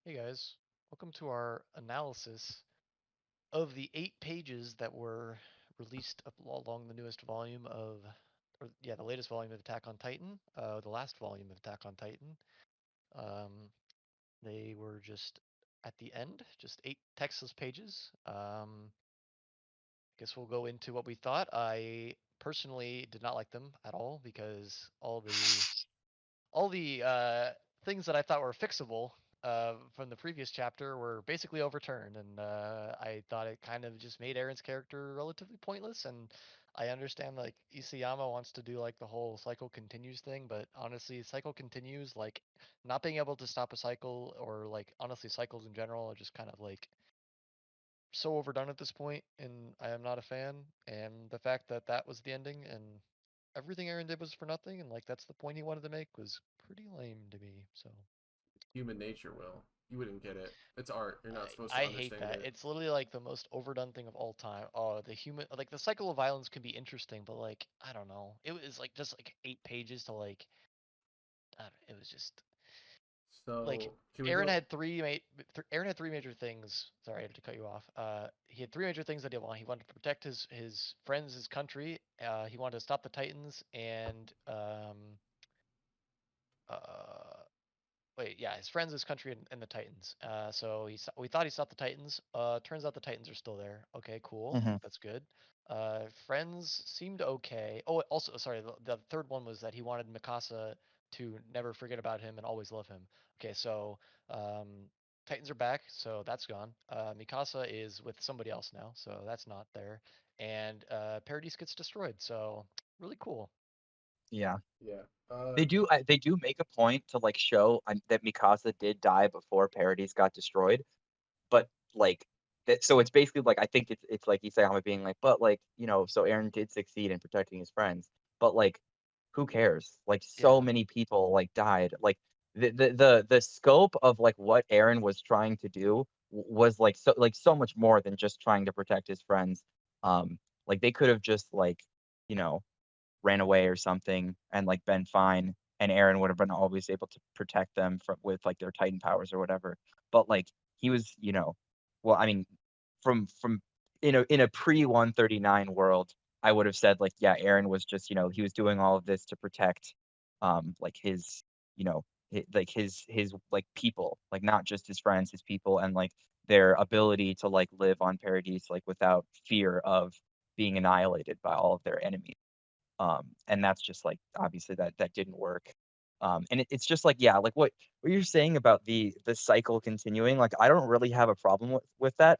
Hey guys, welcome to our analysis of the 8 pages that were released along the newest volume of, the latest volume of Attack on Titan, the last volume of Attack on Titan. They were just at the end, just 8 textless pages. I guess we'll go into what we thought. I personally did not like them at all because all the things that I thought were fixable from the previous chapter were basically overturned, and I thought it kind of just made Aaron's character relatively pointless. And I understand like Isayama wants to do like the whole cycle continues thing, but honestly, cycle continues like not being able to stop a cycle or like honestly cycles in general are just kind of like so overdone at this point, and I am not a fan. And the fact that that was the ending and everything Aaron did was for nothing, and like that's the point he wanted to make was pretty lame to me. So Human nature, Will. You wouldn't get it. It's art. You're not supposed to I hate understand that. it. It's literally like the most overdone thing of all time. Oh, the human like the cycle of violence can be interesting, but like I don't know. It was like just like 8 pages to like it was just like So, can we Aaron go? had Aaron had three major things. Sorry, I had to cut you off. He had three major things that he wanted. He wanted to protect his friends, his country. He wanted to stop the Titans, and uh, wait, yeah, his friends, his country, and the Titans. So we thought he stopped the Titans. Turns out the Titans are still there. Okay, cool. Hmm. That's good. Friends seemed okay. Oh, also, sorry, the third one was that he wanted Mikasa to never forget about him and always love him. Okay, so um, Titans are back, so that's gone. Mikasa is with somebody else now, so that's not there. And Paradise gets destroyed, so really cool. Yeah, Yeah. they do make a point to like show that Mikasa did die before Paradise got destroyed, but like that. So it's basically like I think it's like Isayama being like, but like so Aaron did succeed in protecting his friends, but like who cares? Like so Yeah, many people like died. Like the scope of like what Aaron was trying to do was like so much more than just trying to protect his friends. Like they could have just like you know ran away or something and like been fine, and Aaron would have been always able to protect them from with like their Titan powers or whatever. But like he was, well, I mean, from in a pre 139 world, I would have said like, yeah, Aaron was just, he was doing all of this to protect like his, like his like people, like not just his friends, his people, and like their ability to like live on Paradise like without fear of being annihilated by all of their enemies. And that's just like obviously that didn't work. And it's just like yeah, like what you're saying about the cycle continuing, like I don't really have a problem with that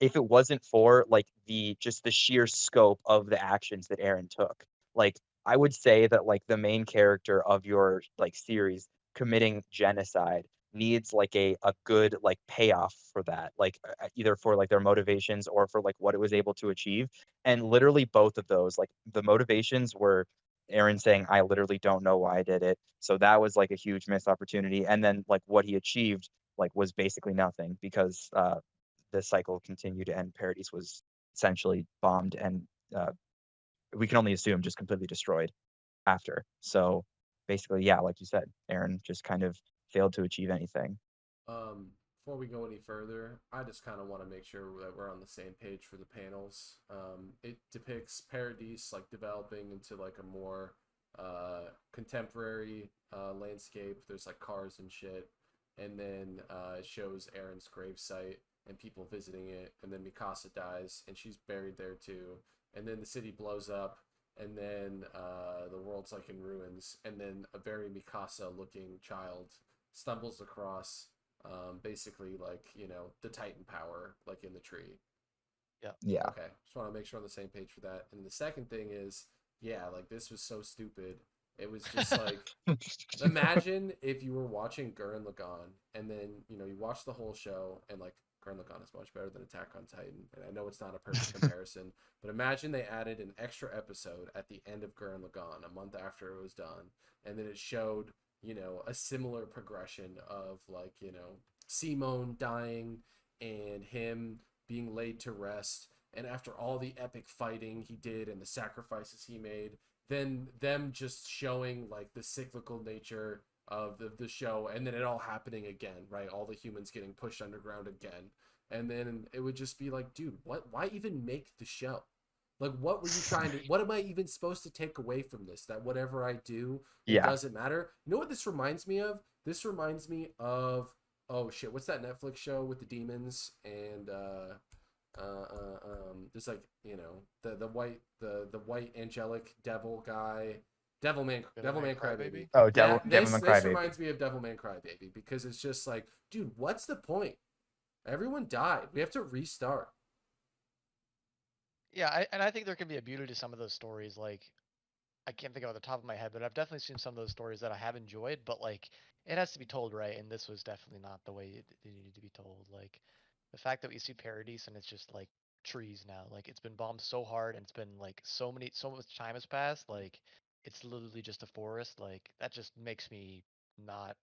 if it wasn't for like the just the sheer scope of the actions that Aaron took. Like I would say that like the main character of your like series committing genocide needs like a good like payoff for that, like either for like their motivations or for like what it was able to achieve. And literally both of those, like the motivations were Aaron saying, I literally don't know why I did it. So that was like a huge missed opportunity. And then like what he achieved like was basically nothing because the cycle continued and Paradise was essentially bombed and uh, we can only assume just completely destroyed after. So basically, yeah, like you said, Aaron just kind of failed to achieve anything. Before we go any further, I just kind of want to make sure that we're on the same page for the panels. It depicts Paradise like developing into like a more contemporary landscape. There's like cars and shit, and then it shows Aaron's gravesite and people visiting it, and then Mikasa dies and she's buried there too, and then the city blows up, and then the world's like in ruins, and then a very Mikasa looking child stumbles across basically like the Titan power like in the tree. yeah. Yeah. Okay, just want to make sure on the same page for that. And the second thing is, yeah, like this was so stupid. It was just like imagine if you were watching Gurren Lagann and then you watch the whole show and like Gurren Lagann is much better than Attack on Titan, and I know it's not a perfect comparison, but imagine they added an extra episode at the end of Gurren Lagann a month after it was done, and then it showed a similar progression of like Simone dying and him being laid to rest, and after all the epic fighting he did and the sacrifices he made, then them just showing like the cyclical nature of the show, and then it all happening again, right? All the humans getting pushed underground again, and then it would just be like, dude, what? Why even make the show? Like, what were you trying to? What am I even supposed to take away from this? That whatever I do, it Yeah. doesn't matter. You know what this reminds me of? This reminds me of, oh shit, what's that Netflix show with the demons and there's like, the white angelic devil guy, Devilman Crybaby. Crybaby. Oh, That Devilman this Crybaby. reminds me of Devilman Crybaby because it's just like, dude, what's the point? Everyone died. We have to restart. Yeah, and I think there can be a beauty to some of those stories. Like, I can't think of it off the top of my head, but I've definitely seen some of those stories that I have enjoyed. But like, it has to be told right, and this was definitely not the way it needed to be told. Like, the fact that we see Paradise and it's just like trees now. Like, it's been bombed so hard, and it's been like so much time has passed. Like, it's literally just a forest. Like, that just makes me not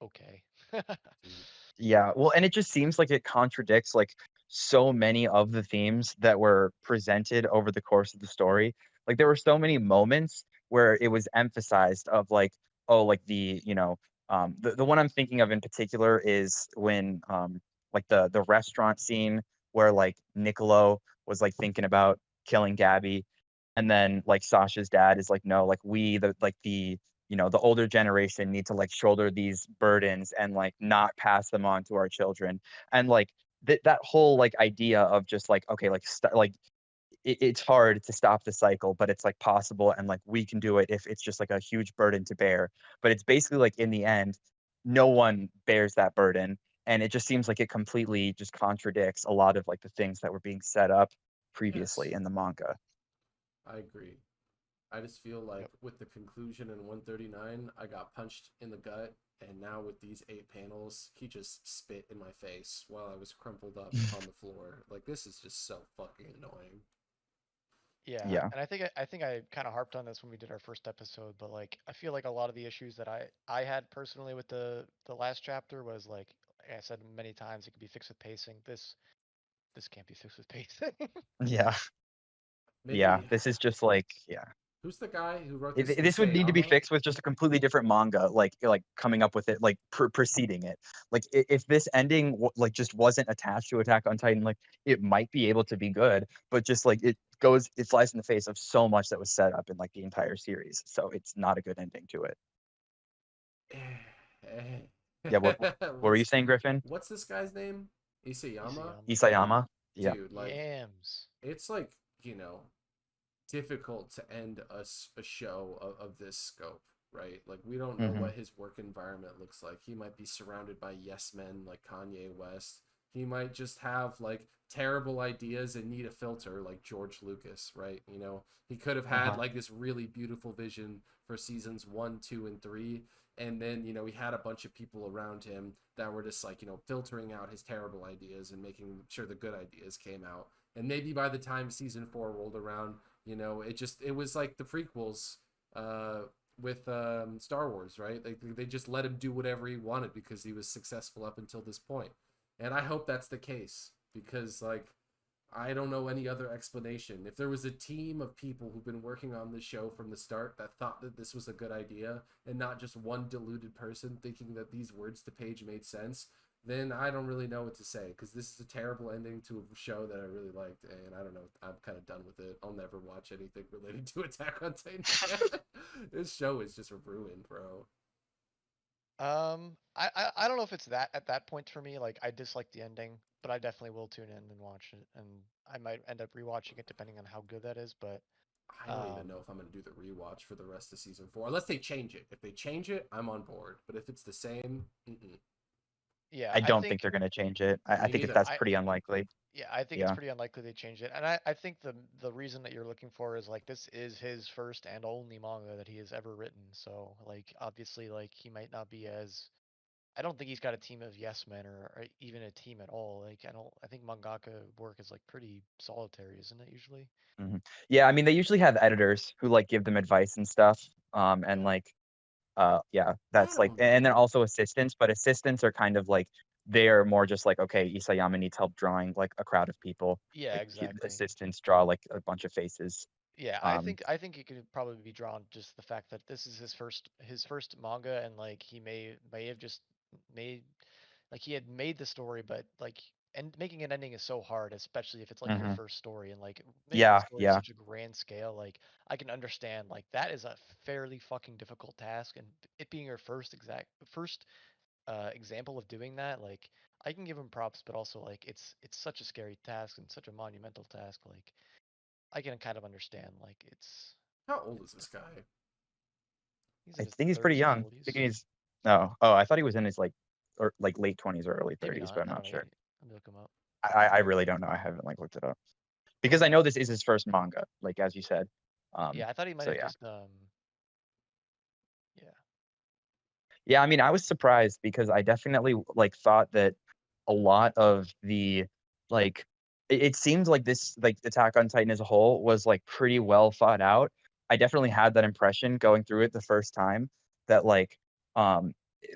okay. Dude. Yeah, well, and it just seems like it contradicts like so many of the themes that were presented over the course of the story. Like there were so many moments where it was emphasized of like, oh, like the one I'm thinking of in particular is when like the restaurant scene where like Niccolo was like thinking about killing Gabby, and then like Sasha's dad is like, no, like we the older generation need to like shoulder these burdens and like not pass them on to our children. And like that whole like idea of just like, okay, like it's hard to stop the cycle, but it's like possible, and like we can do it if it's just like a huge burden to bear. But it's basically like in the end, no one bears that burden, and it just seems like it completely just contradicts a lot of like the things that were being set up Yes, previously in the manga. I agree. I just feel like Yep. with the conclusion in 139, I got punched in the gut, and now with these 8 panels, he just spit in my face while I was crumpled up on the floor. Like, this is just so fucking annoying. Yeah, Yeah. and I think I kind of harped on this when we did our first episode, but like I feel like a lot of the issues that I had personally with the last chapter was like I said many times, it could be fixed with pacing. This can't be fixed with pacing. Yeah. Yeah. Maybe, This is just like, yeah. who's the guy who wrote this? This would need to be Isayama? fixed with just a completely different manga, like coming up with it, like preceding it. Like if this ending like just wasn't attached to Attack on Titan, like it might be able to be good, but just like it flies in the face of so much that was set up in like the entire series. So it's not a good ending to it. Yeah. What were you what's saying, Griffin? what's this guy's name? Isayama? Isayama. Isayama? Yeah. Dude, like, Yams. it's like, difficult to end a show of this scope, right? Like, we don't know Hmm. what his work environment looks like. He might be surrounded by yes men like Kanye West. He might just have like terrible ideas and need a filter like George Lucas, right? He could have had Uh-huh. like this really beautiful vision for seasons 1, 2, and 3, and then he had a bunch of people around him that were just like filtering out his terrible ideas and making sure the good ideas came out. And maybe by the time season 4 rolled around, it was like the prequels with Star Wars, right? They just let him do whatever he wanted because he was successful up until this point. And I hope that's the case because, like, I don't know any other explanation. If there was a team of people who've been working on this show from the start that thought that this was a good idea and not just one deluded person thinking that these words to page made sense, then I don't really know what to say because this is a terrible ending to a show that I really liked, and I don't know. I'm kind of done with it. I'll never watch anything related to Attack on Titan. This show is just ruined, bro. I don't know if it's that at that point for me. Like I dislike the ending, but I definitely will tune in and watch it, and I might end up rewatching it depending on how good that is. But I don't even um, know if I'm gonna do the rewatch for the rest of season 4, unless they change it. If they change it, I'm on board. But if it's the same, yeah, I I don't think think they're gonna change it. I me think neither. that's I pretty unlikely. yeah, I think it's Yeah. pretty unlikely they change it. And I think the reason that you're looking for is like this is his first and only manga that he has ever written. So like obviously like he might not be as I don't think he's got a team of yes men or even a team at all. Like I think mangaka work is like pretty solitary, isn't it usually? Mhm. Yeah, I mean, they usually have editors who, like, give them advice and stuff, and, Yeah. like, yeah, I that's, like don't and then know. also assistants, but assistants are kind of, like they're more just like, "Okay, Isayama needs help drawing, like, a crowd of people." Yeah, Like, exactly. assistants draw, like, a bunch of faces. Yeah, Um, I think it could probably be drawn just the fact that this is his first manga, and like he may have just made like he had made the story, but like and making an ending is so hard, especially if it's like your mhm. first story, and like making a Yeah, story of yeah. such a grand scale. Like I can understand like that is a fairly fucking difficult task, and it being your first example of doing that, like I can give him props, but also like it's such a scary task and such a monumental task. Like I can kind of understand like How old is it's this difficult. guy? He's in I his think he's pretty 30s or young. I 40s. think he's oh, I thought he was in his like or like late 20s or early Maybe 30s, not. but I'm I don't not know. sure. Let me look him up. I really don't know. I haven't like looked it up because I know this is his first manga, like as you said. Yeah, I thought he might So have yeah. just yeah. Yeah, I mean, I was surprised because I definitely like thought that a lot of the like it seemed like this like Attack on Titan as a whole was like pretty well thought out. I definitely had that impression going through it the first time that like um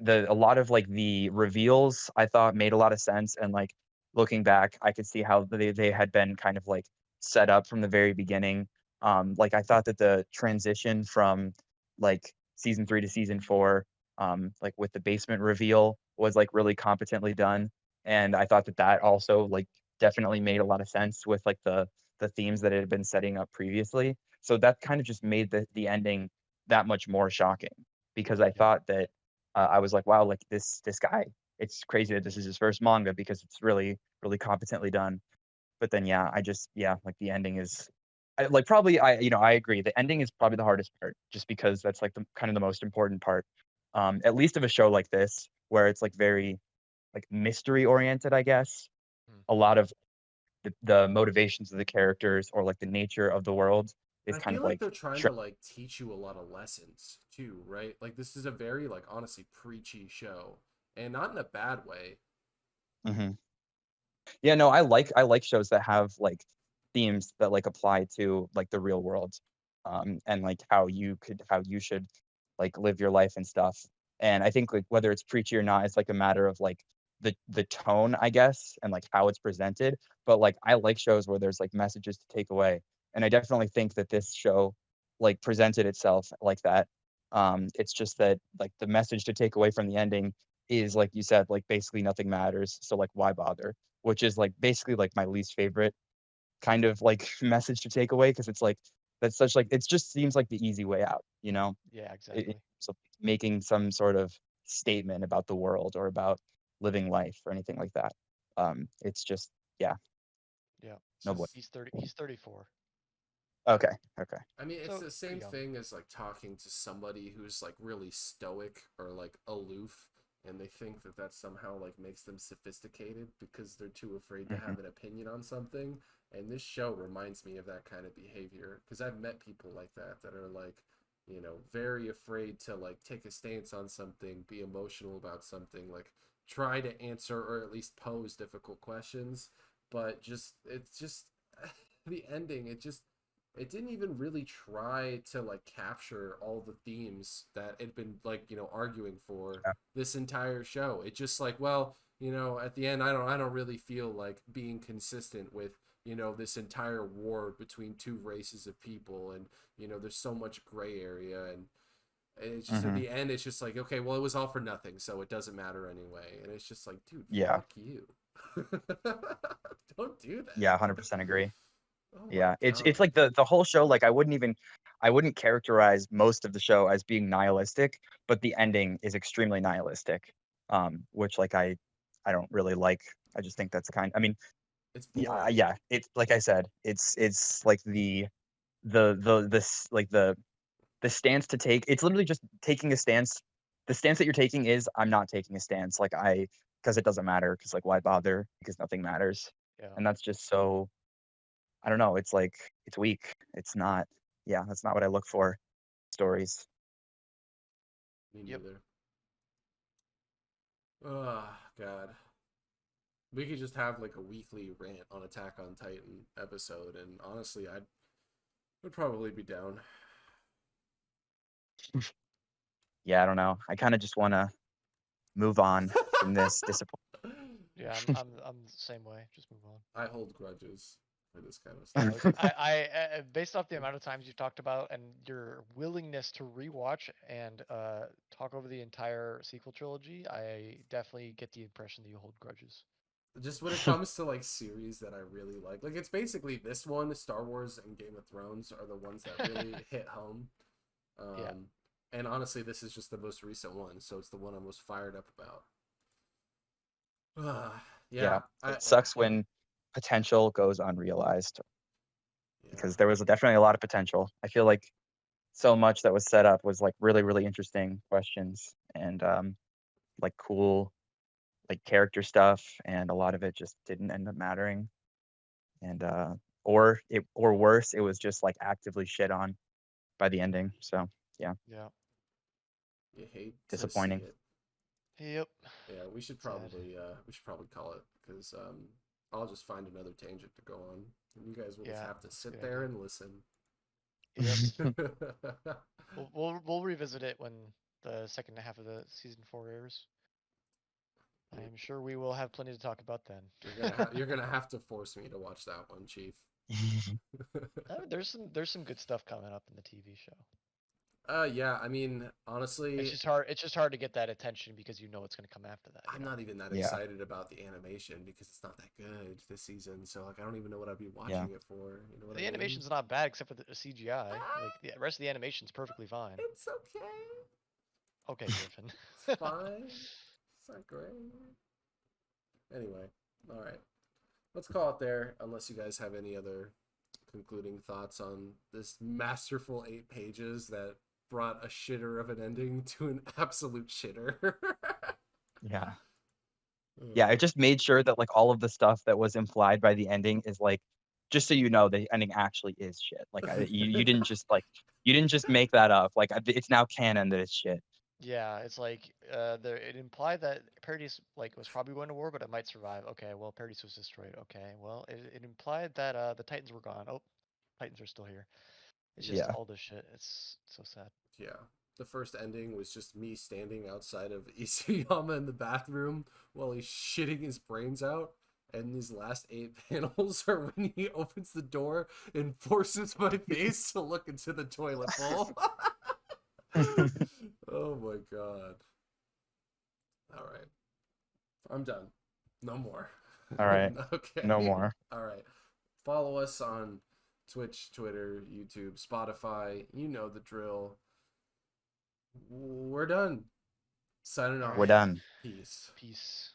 a lot of like the reveals I thought made a lot of sense, and like looking back I could see how they had been kind of like set up from the very beginning. Like I thought that the transition from like season 3 to season 4, like with the basement reveal was like really competently done. And I thought that that also like definitely made a lot of sense with like the themes that it had been setting up previously. So that kind of just made the ending that much more shocking because I Yeah. thought that I was like, wow, like this guy, it's crazy that this is his first manga because it's really competently done. But then yeah, I just yeah, like the ending is like probably I agree. The ending is probably the hardest part just because that's like the kind of the most important part. At least of a show like this where it's like very like mystery oriented, I guess. Hmm. A lot of the motivations of the characters or like the nature of the world is I kind feel of like like they're trying show. to like teach you a lot of lessons too, right? Like this is a very like honestly preachy show, and not in a bad way. Mhm. Yeah, no, I like shows that have like themes that like apply to like the real world, and like how you should like live your life and stuff. And I think like whether it's preachy or not, it's like a matter of like the tone, I guess, and like how it's presented. But like I like shows where there's like messages to take away, and I definitely think that this show like presented itself like that. It's just that like the message to take away from the ending is like you said, like basically nothing matters. So like why bother? Which is like basically like my least favorite kind of like message to take away because it's like that's such like it just seems like the easy way out, you know? Yeah, It exactly. so making some sort of statement about the world or about living life or anything like that. It's just yeah, Yeah. It's no boy. just He's 34. Okay, okay. I mean, it's So the pretty same young. thing as like talking to somebody who's like really stoic or like aloof, and they think that that somehow like makes them sophisticated because they're too afraid to Mhm, have an opinion on something. And this show reminds me of that kind of behavior because I've met people like that are like, very afraid to like take a stance on something, be emotional about something, like try to answer or at least pose difficult questions, but just it's just the ending, it didn't even really try to like capture all the themes that it'd been like arguing for yeah, this entire show. It just like, well, at the end I don't really feel like being consistent with this entire war between two races of people, and there's so much gray area, and it's just at mhm, the end it's just like, okay, well, it was all for nothing, so it doesn't matter anyway. And it's just like, dude, yeah, fuck you. Don't do yeah, that. 100% agree. Oh my Yeah, it's god. like the whole show, like, I wouldn't characterize most of the show as being nihilistic, but the ending is extremely nihilistic, which, like, I don't really like. I just think that's I mean, It's yeah, boring. yeah, it's like I said, it's like like, the stance to take it's literally just taking a stance. The stance that you're taking is, "I'm not taking a stance," like, because it doesn't matter. Because like, why bother? Because nothing matters, Yeah. and that's just so I don't know, it's like it's weak. It's not yeah, that's not what I look for, stories. Me Yep. neither. Oh god. We could just have like a weekly rant on Attack on Titan episode, and honestly, would probably be down. Yeah, I don't know. I kinda just wanna move on from this disappoint Yeah, I'm the same way. Just move on. I hold grudges for this kind of Yeah, stuff. like based off the amount of times you've talked about and your willingness to rewatch and talk over the entire sequel trilogy, I definitely get the impression that you hold grudges. Just when it comes to like series that I really like it's basically this one, Star Wars and Game of Thrones are the ones that really hit home. Yeah. And honestly, this is just the most recent one, so it's the one I'm most fired up about. Yeah, I it sucks when potential goes unrealized yeah. because there was definitely a lot of potential. I feel like so much that was set up was like really, really interesting questions and like cool like character stuff, and a lot of it just didn't end up mattering. And or worse, it was just like actively shit on by the ending. So yeah, Yeah. You hate to see disappointing. it. Yep. Yeah, Sad. we should probably call it because I'll just find another tangent to go on, and you guys will just Yeah, have to that's a sit good there idea. and listen. Yep. We'll revisit it when the second half of the season 4 airs. I am sure we will have plenty to talk about then. You're gonna have to force me to watch that one, Chief. There's some good stuff coming up in the TV show. Yeah, I mean, honestly, It's just hard to get that attention because you know it's gonna come after that. I'm not even that Yeah. excited about the animation because it's not that good this season. So like, I don't even know what I'd be watching Yeah. it for. You know what I The mean? animation's not bad except for the CGI. Ah, Like the rest of the animation's perfectly fine. it's okay. Okay, Griffin. It's fine. It's not great. Anyway, all right. Let's call it there. Unless you guys have any other concluding thoughts on this masterful 8 pages that brought a shitter of an ending to an absolute shitter. Yeah. Yeah, it just made sure that like all of the stuff that was implied by the ending is like, just so you know, the ending actually is shit. Like you didn't just like you didn't just make that up. Like it's now canon that it's shit. Yeah, it's like it implied that Paradis like was probably going to war, but it might survive. Okay, well Paradis was destroyed. Okay, well it implied that the Titans were gone. Oh, Titans are still here. It's just Yeah. all this shit. It's so sad. Yeah. The first ending was just me standing outside of Isayama in the bathroom while he's shitting his brains out. And these last 8 panels are when he opens the door and forces my face to look into the toilet bowl. Oh my god. All right. I'm done. No more. All right. Okay. No more. All right. Follow us on Twitch, Twitter, YouTube, Spotify. You know the drill. We're done. Signing All off. We're right. done. Peace. Peace.